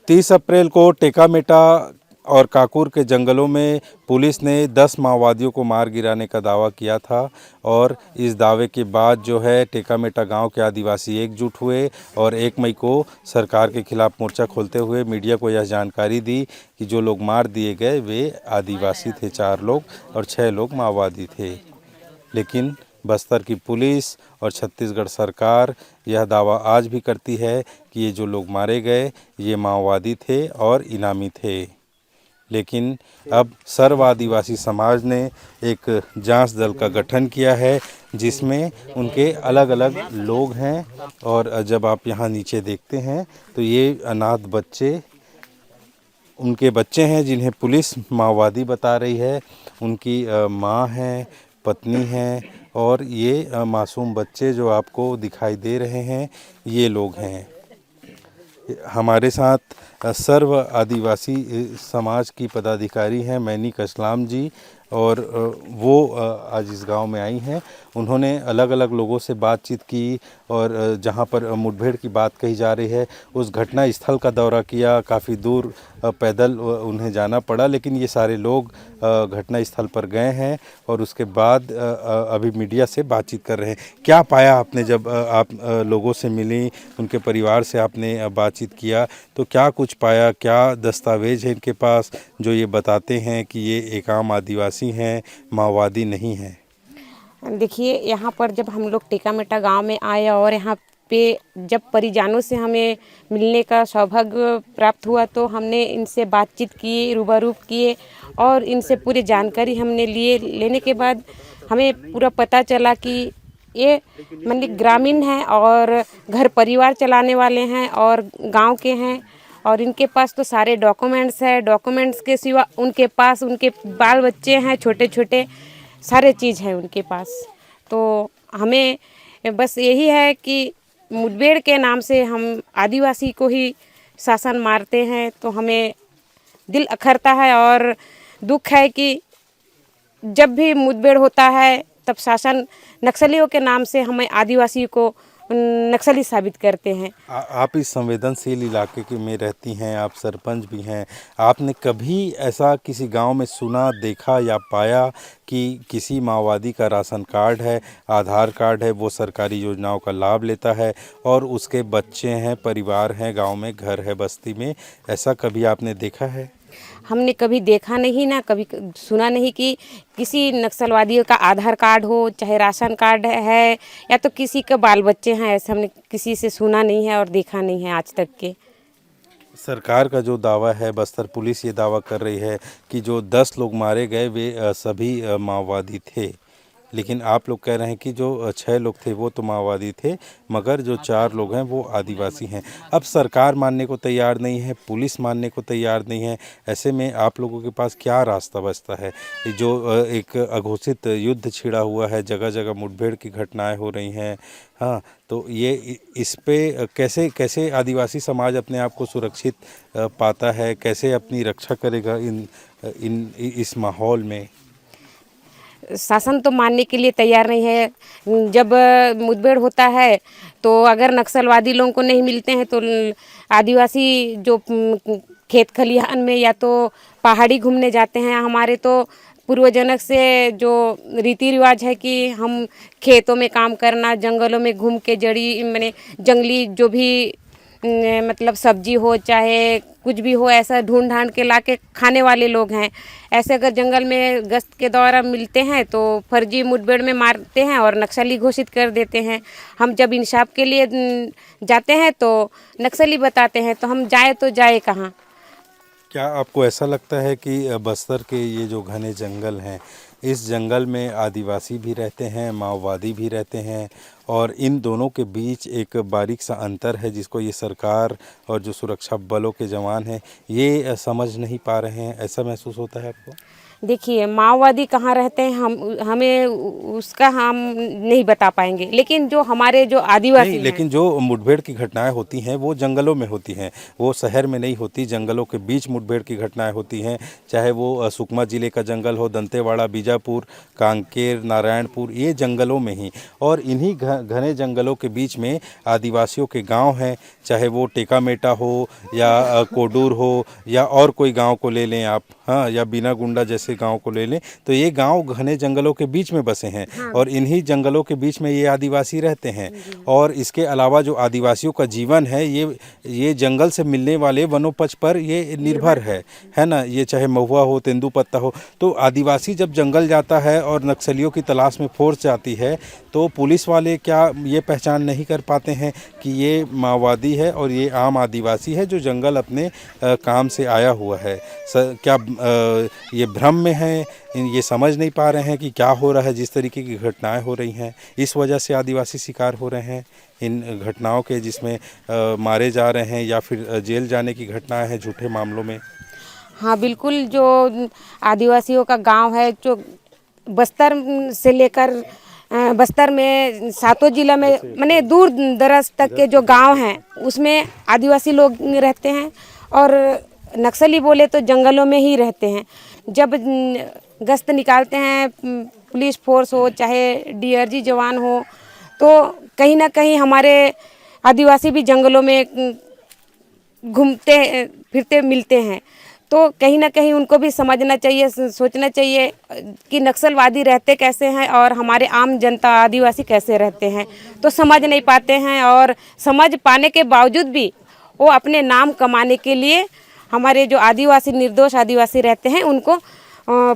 30 अप्रैल को टेकामेटा और काकुर के जंगलों में पुलिस ने 10 माओवादियों को मार गिराने का दावा किया था और इस दावे के बाद जो है टेकामेटा गांव के आदिवासी एकजुट हुए और 1 मई को सरकार के खिलाफ मोर्चा खोलते हुए मीडिया को यह जानकारी दी कि जो लोग मार दिए गए वे आदिवासी थे, 4 लोग, और 6 लोग माओवादी थे। लेकिन बस्तर की पुलिस और छत्तीसगढ़ सरकार यह दावा आज भी करती है कि ये जो लोग मारे गए ये माओवादी थे और इनामी थे। लेकिन अब सर्व आदिवासी समाज ने एक जांच दल का गठन किया है जिसमें उनके अलग अलग लोग हैं और जब आप यहाँ नीचे देखते हैं तो ये अनाथ बच्चे उनके बच्चे हैं जिन्हें पुलिस माओवादी बता रही है। उनकी माँ है, पत्नी है और ये मासूम बच्चे जो आपको दिखाई दे रहे हैं ये लोग हैं। हमारे साथ सर्व आदिवासी समाज की पदाधिकारी हैं मैनी कसलाम जी और वो आज इस गांव में आई हैं। उन्होंने अलग अलग लोगों से बातचीत की और जहां पर मुठभेड़ की बात कही जा रही है उस घटना स्थल का दौरा किया। काफ़ी दूर पैदल उन्हें जाना पड़ा, लेकिन ये सारे लोग घटना स्थल पर गए हैं और उसके बाद अभी मीडिया से बातचीत कर रहे हैं। क्या पाया आपने जब आप लोगों से मिली, उनके परिवार से आपने बातचीत किया तो क्या कुछ पाया? क्या दस्तावेज है इनके पास जो ये बताते हैं कि ये एक आम आदिवासी हैं, माओवादी नहीं हैं? देखिए, यहाँ पर जब हम लोग टेकामेटा गांव में आए और यहाँ पे जब परिजनों से हमें मिलने का सौभाग्य प्राप्त हुआ तो हमने इनसे बातचीत की, रूबरू किए और इनसे पूरी जानकारी हमने लेने के बाद हमें पूरा पता चला कि ये मतलब ग्रामीण हैं और घर परिवार चलाने वाले हैं और गांव के हैं और इनके पास तो सारे डॉक्यूमेंट्स है। डॉक्यूमेंट्स के सिवा उनके पास उनके बाल बच्चे हैं, छोटे छोटे सारे चीज़ है उनके पास। तो हमें बस यही है कि मुठभेड़ के नाम से हम आदिवासी को ही शासन मारते हैं तो हमें दिल अखरता है और दुख है कि जब भी मुठभेड़ होता है तब शासन नक्सलियों के नाम से हमें आदिवासी को नक्सली साबित करते हैं। आप इस संवेदनशील इलाके के में रहती हैं, आप सरपंच भी हैं। आपने कभी ऐसा किसी गांव में सुना, देखा या पाया कि किसी माओवादी का राशन कार्ड है, आधार कार्ड है, वो सरकारी योजनाओं का लाभ लेता है और उसके बच्चे हैं, परिवार हैं, गांव में घर है, बस्ती में? ऐसा कभी आपने देखा है? हमने कभी देखा नहीं, ना कभी सुना नहीं कि किसी नक्सलवादियों का आधार कार्ड हो, चाहे राशन कार्ड है या तो किसी के बाल बच्चे हैं, ऐसा हमने किसी से सुना नहीं है और देखा नहीं है आज तक के। सरकार का जो दावा है, बस्तर पुलिस ये दावा कर रही है कि जो 10 लोग मारे गए वे सभी माओवादी थे, लेकिन आप लोग कह रहे हैं कि जो 6 लोग थे वो तो माओवादी थे मगर जो 4 लोग हैं वो आदिवासी हैं। अब सरकार मानने को तैयार नहीं है, पुलिस मानने को तैयार नहीं है, ऐसे में आप लोगों के पास क्या रास्ता बचता है? जो एक अघोषित युद्ध छिड़ा हुआ है, जगह जगह मुठभेड़ की घटनाएं हो रही हैं, हाँ, तो ये इस पे कैसे कैसे आदिवासी समाज अपने आप को सुरक्षित पाता है, कैसे अपनी रक्षा करेगा इस माहौल में? शासन तो मानने के लिए तैयार नहीं है। जब मुठभेड़ होता है तो अगर नक्सलवादी लोगों को नहीं मिलते हैं तो आदिवासी जो खेत खलिहान में या तो पहाड़ी घूमने जाते हैं। हमारे तो पूर्वजनक से जो रीति रिवाज है कि हम खेतों में काम करना, जंगलों में घूम के जड़ी मैंने जंगली जो भी मतलब सब्जी हो चाहे कुछ भी हो ऐसा ढूंढ ढांड के ला के खाने वाले लोग हैं। ऐसे अगर जंगल में गश्त के दौरान मिलते हैं तो फर्जी मुठभेड़ में मारते हैं और नक्सली घोषित कर देते हैं। हम जब इंसाफ के लिए जाते हैं तो नक्सली बताते हैं, तो हम जाए तो जाए कहाँ? क्या आपको ऐसा लगता है कि बस्तर के ये जो घने जंगल हैं, इस जंगल में आदिवासी भी रहते हैं, माओवादी भी रहते हैं और इन दोनों के बीच एक बारीक सा अंतर है जिसको ये सरकार और जो सुरक्षा बलों के जवान हैं ये समझ नहीं पा रहे हैं, ऐसा महसूस होता है आपको? देखिए माओवादी कहाँ रहते हैं हमें उसका हम नहीं बता पाएंगे, लेकिन जो हमारे जो आदिवासी नहीं, हैं, लेकिन जो मुठभेड़ की घटनाएं होती हैं वो जंगलों में होती हैं, वो शहर में नहीं होती। जंगलों के बीच मुठभेड़ की घटनाएं होती हैं, चाहे वो सुकमा जिले का जंगल हो, दंतेवाड़ा, बीजापुर, कांकेर, नारायणपुर, ये जंगलों में ही। और इन्हीं घने जंगलों के बीच में आदिवासियों के गांव हैं, चाहे वो टेकामेटा हो या कोडूर हो या और कोई गांव को ले लें आप, हाँ, या बीना गुंडा जैसे गांव को ले लें, तो ये गांव घने जंगलों के बीच में बसे हैं। और इन्हीं जंगलों के बीच में ये आदिवासी रहते हैं। और इसके अलावा जो आदिवासियों का जीवन है ये जंगल से मिलने वाले वनोपज पर ये निर्भर है ना। ये चाहे महुआ हो, तेंदुपत्ता हो। तो आदिवासी जब जंगल जाता है और नक्सलियों की तलाश में फोर्स जाती है, तो पुलिस वाले क्या ये पहचान नहीं कर पाते हैं कि ये माओवादी है और ये आम आदिवासी है जो जंगल अपने काम से आया हुआ है। क्या ये भ्रम में है, ये समझ नहीं पा रहे हैं कि क्या हो रहा है। जिस तरीके की घटनाएं हो रही हैं, इस वजह से आदिवासी शिकार हो रहे हैं इन घटनाओं के, जिसमें मारे जा रहे हैं या फिर जेल जाने की घटनाएं हैं झूठे मामलों में। हाँ बिल्कुल, जो आदिवासियों का गांव है, जो बस्तर से लेकर बस्तर में सातों जिला में माने दूर दराज तक के जो गांव हैं उसमें आदिवासी लोग रहते हैं। और नक्सली बोले तो जंगलों में ही रहते हैं। जब गश्त निकालते हैं, पुलिस फोर्स हो चाहे डीआरजी जवान हो, तो कहीं ना कहीं हमारे आदिवासी भी जंगलों में घूमते फिरते मिलते हैं। तो कहीं ना कहीं उनको भी समझना चाहिए, सोचना चाहिए कि नक्सलवादी रहते कैसे हैं और हमारे आम जनता आदिवासी कैसे रहते हैं। तो समझ नहीं पाते हैं, और समझ पाने के बावजूद भी वो अपने नाम कमाने के लिए हमारे जो आदिवासी निर्दोष आदिवासी रहते हैं उनको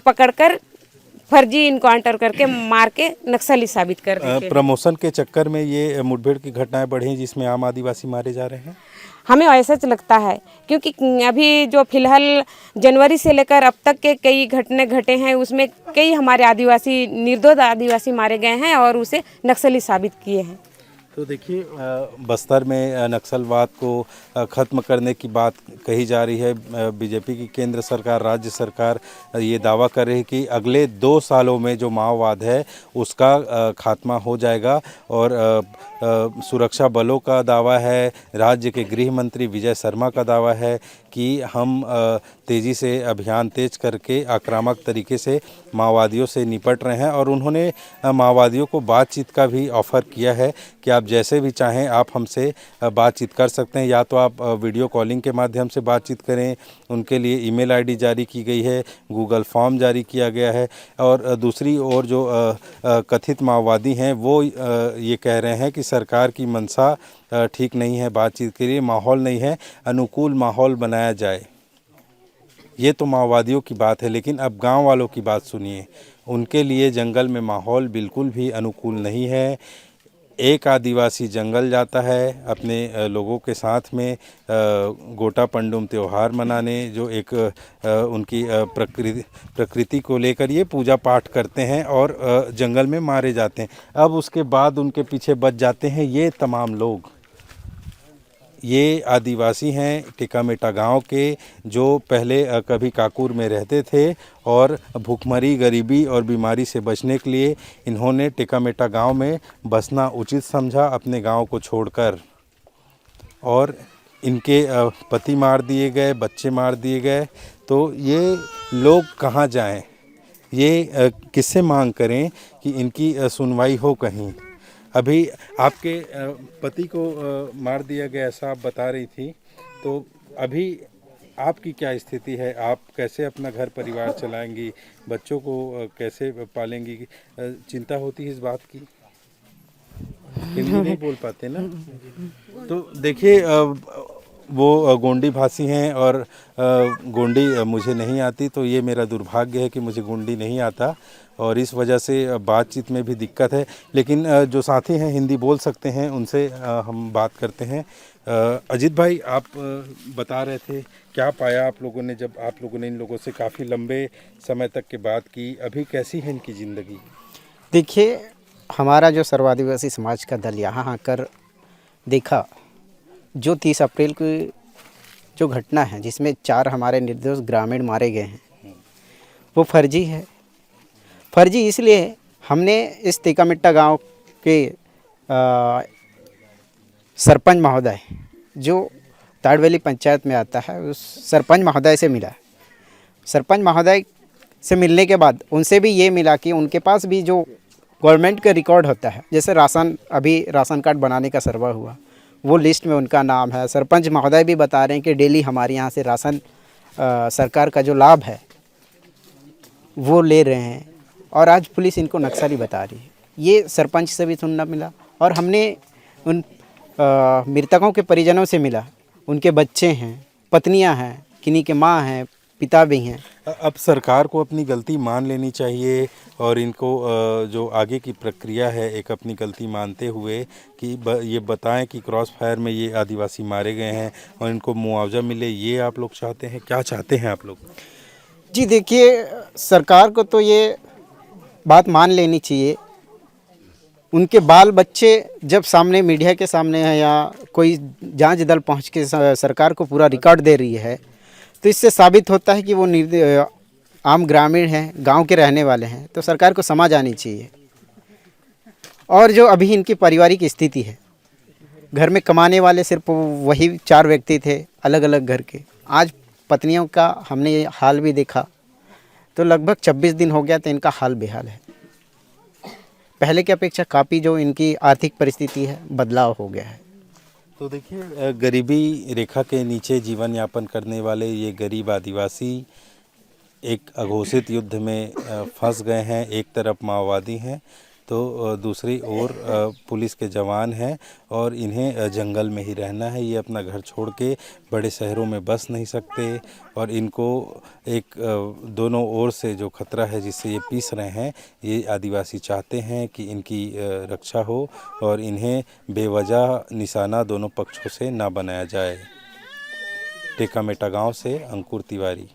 पकड़कर फर्जी इनकाउंटर करके मार के नक्सली साबित कर देते हैं। प्रमोशन के चक्कर में ये मुठभेड़ की घटनाएं बढ़ी जिसमें आम आदिवासी मारे जा रहे हैं। हमें ऐसा लगता है, क्योंकि अभी जो फिलहाल जनवरी से लेकर अब तक के कई घटने घटे हैं, उसमें कई हमारे आदिवासी निर्दोष आदिवासी मारे गए हैं और उसे नक्सली साबित किए हैं। तो देखिए, बस्तर में नक्सलवाद को ख़त्म करने की बात कही जा रही है। बीजेपी की केंद्र सरकार, राज्य सरकार ये दावा कर रही है कि अगले 2 सालों में जो माओवाद है उसका खात्मा हो जाएगा। और सुरक्षा बलों का दावा है, राज्य के गृह मंत्री विजय शर्मा का दावा है कि हम तेज़ी से अभियान तेज करके आक्रामक तरीके से माओवादियों से निपट रहे हैं। और उन्होंने माओवादियों को बातचीत का भी ऑफ़र किया है कि आप जैसे भी चाहें आप हमसे बातचीत कर सकते हैं, या तो आप वीडियो कॉलिंग के माध्यम से बातचीत करें। उनके लिए ईमेल आईडी जारी की गई है, गूगल फॉर्म जारी किया गया है। और दूसरी ओर जो कथित माओवादी हैं वो ये कह रहे हैं कि सरकार की मंशा ठीक नहीं है, बातचीत के लिए माहौल नहीं है, अनुकूल माहौल बनाया जाए। ये तो माओवादियों की बात है, लेकिन अब गांव वालों की बात सुनिए। उनके लिए जंगल में माहौल बिल्कुल भी अनुकूल नहीं है। एक आदिवासी जंगल जाता है अपने लोगों के साथ में गोटा पंडुम त्यौहार मनाने, जो एक उनकी प्रकृति को लेकर ये पूजा पाठ करते हैं, और जंगल में मारे जाते हैं। अब उसके बाद उनके पीछे बच जाते हैं ये तमाम लोग। ये आदिवासी हैं टेकामेटा गांव के, जो पहले कभी काकूर में रहते थे, और भूखमरी, गरीबी और बीमारी से बचने के लिए इन्होंने टेकामेटा गांव में बसना उचित समझा अपने गांव को छोड़कर। और इनके पति मार दिए गए, बच्चे मार दिए गए। तो ये लोग कहाँ जाएं? ये किससे मांग करें कि इनकी सुनवाई हो कहीं? अभी आपके पति को मार दिया गया ऐसा आप बता रही थी, तो अभी आपकी क्या स्थिति है? आप कैसे अपना घर परिवार चलाएंगी, बच्चों को कैसे पालेंगी? चिंता होती है इस बात की? हिंदी नहीं बोल पाते ना? तो देखिए, वो गोंडी भाषी हैं और गोंडी मुझे नहीं आती, तो ये मेरा दुर्भाग्य है कि मुझे गोंडी नहीं आता, और इस वजह से बातचीत में भी दिक्कत है। लेकिन जो साथी हैं हिंदी बोल सकते हैं, उनसे हम बात करते हैं। अजीत भाई, आप बता रहे थे, क्या पाया आप लोगों ने जब आप लोगों ने इन लोगों से काफ़ी लंबे समय तक के बात की? अभी कैसी है इनकी ज़िंदगी? देखिए, हमारा जो सर्व आदिवासी समाज का दल यहाँ आकर देखा, जो 30 अप्रैल की जो घटना है जिसमें 4 हमारे निर्दोष ग्रामीण मारे गए हैं, वो फर्जी है। फर्जी इसलिए हमने इस टेकामिट्टा गांव के सरपंच महोदय जो ताड़वेली पंचायत में आता है उस सरपंच महोदय से मिला। सरपंच महोदय से मिलने के बाद उनसे भी ये मिला कि उनके पास भी जो गवर्नमेंट का रिकॉर्ड होता है, जैसे अभी राशन कार्ड बनाने का सर्वे हुआ, वो लिस्ट में उनका नाम है। सरपंच महोदय भी बता रहे हैं कि डेली हमारे यहाँ से राशन सरकार का जो लाभ है वो ले रहे हैं, और आज पुलिस इनको नक्सली बता रही है। ये सरपंच से भी सुनना मिला, और हमने उन मृतकों के परिजनों से मिला। उनके बच्चे हैं, पत्नियां हैं, किन्हीं के माँ हैं, पिता भी हैं। अब सरकार को अपनी गलती मान लेनी चाहिए और इनको जो आगे की प्रक्रिया है एक अपनी गलती मानते हुए कि ये बताएं कि क्रॉस फायर में ये आदिवासी मारे गए हैं और इनको मुआवजा मिले, ये आप लोग चाहते हैं? क्या चाहते हैं आप लोग? जी देखिए, सरकार को तो ये बात मान लेनी चाहिए। उनके बाल बच्चे जब सामने मीडिया के सामने है या कोई जांच दल पहुंच के सरकार को पूरा रिकॉर्ड दे रही है, तो इससे साबित होता है कि वो आम ग्रामीण हैं, गांव के रहने वाले हैं। तो सरकार को समझ आनी चाहिए। और जो अभी इनकी पारिवारिक स्थिति है, घर में कमाने वाले सिर्फ वही 4 व्यक्ति थे, अलग अलग घर के। आज पत्नियों का हमने ये हाल भी देखा, तो लगभग 26 दिन हो गया तो इनका हाल बेहाल है। पहले की अपेक्षा काफ़ी जो इनकी आर्थिक परिस्थिति है बदलाव हो गया है। तो देखिए, गरीबी रेखा के नीचे जीवन यापन करने वाले ये गरीब आदिवासी एक अघोषित युद्ध में फंस गए हैं। एक तरफ माओवादी हैं तो दूसरी ओर पुलिस के जवान हैं और इन्हें जंगल में ही रहना है। ये अपना घर छोड़ के बड़े शहरों में बस नहीं सकते और इनको एक दोनों ओर से जो खतरा है जिससे ये पीस रहे हैं, ये आदिवासी चाहते हैं कि इनकी रक्षा हो और इन्हें बेवजह निशाना दोनों पक्षों से ना बनाया जाए। टेकामेटा गांव से अंकुर तिवारी।